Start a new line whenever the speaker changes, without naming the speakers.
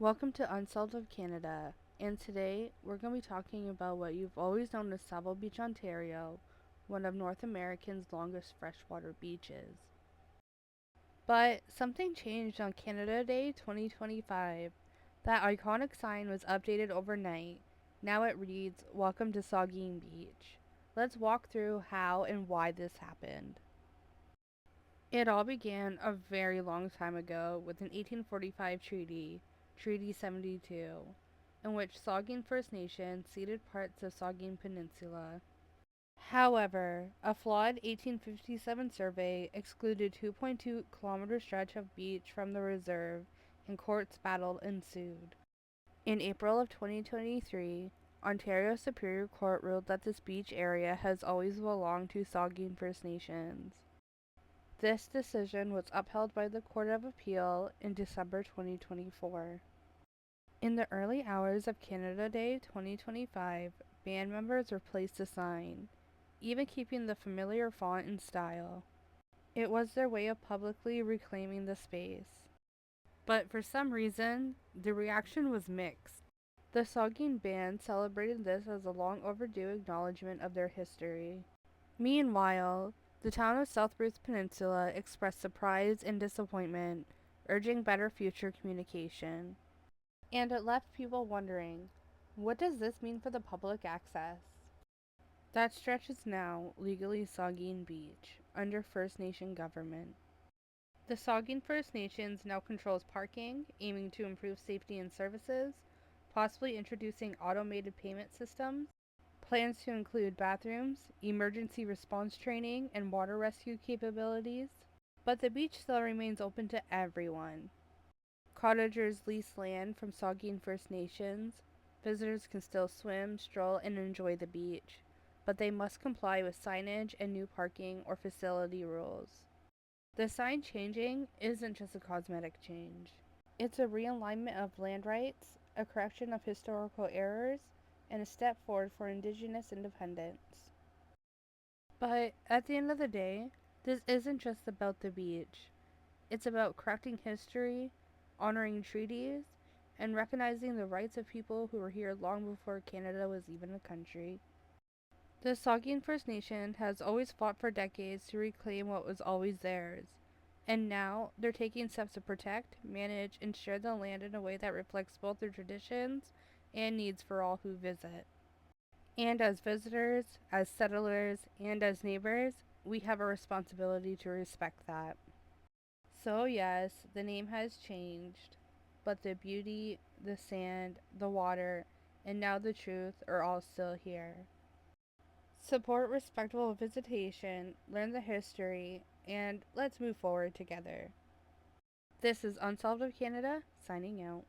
Welcome to Unsolved of Canada, and today we're going to be talking about what you've always known as Sauble Beach, Ontario, one of North America's longest freshwater beaches. But something changed on Canada Day 2025. That iconic sign was updated overnight. Now it reads, "Welcome to Saugeen Beach." Let's walk through how and why this happened. It all began a very long time ago with an 1845 treaty, Treaty 72, in which Saugeen First Nation ceded parts of Saugeen Peninsula. However, a flawed 1857 survey excluded 2.2-kilometer stretch of beach from the reserve, and courts battle ensued. In April of 2023, Ontario Superior Court ruled that this beach area has always belonged to Saugeen First Nations. This decision was upheld by the Court of Appeal in December 2024. In the early hours of Canada Day 2025, band members replaced the sign, even keeping the familiar font and style. It was their way of publicly reclaiming the space. But for some reason, the reaction was mixed. The Saugeen Band celebrated this as a long overdue acknowledgement of their history. Meanwhile, the town of South Bruce Peninsula expressed surprise and disappointment, urging better future communication. And it left people wondering, what does this mean for the public access? That stretch is now legally Saugeen Beach, under First Nation government. The Saugeen First Nations now controls parking, aiming to improve safety and services, possibly introducing automated payment systems, plans to include bathrooms, emergency response training, and water rescue capabilities. But the beach still remains open to everyone. Cottagers lease land from Saugeen First Nations. Visitors can still swim, stroll, and enjoy the beach, but they must comply with signage and new parking or facility rules. The sign changing isn't just a cosmetic change. It's a realignment of land rights, a correction of historical errors, and a step forward for Indigenous independence. But at the end of the day, this isn't just about the beach. It's about correcting history, honoring treaties, and recognizing the rights of people who were here long before Canada was even a country. The Saugeen First Nation has always fought for decades to reclaim what was always theirs, and now they're taking steps to protect, manage, and share the land in a way that reflects both their traditions and needs for all who visit. And as visitors, as settlers, and as neighbors, we have a responsibility to respect that. So, yes, the name has changed, but the beauty, the sand, the water, and now the truth are all still here. Support respectful visitation, learn the history, and let's move forward together. This is Unsolved of Canada, signing out.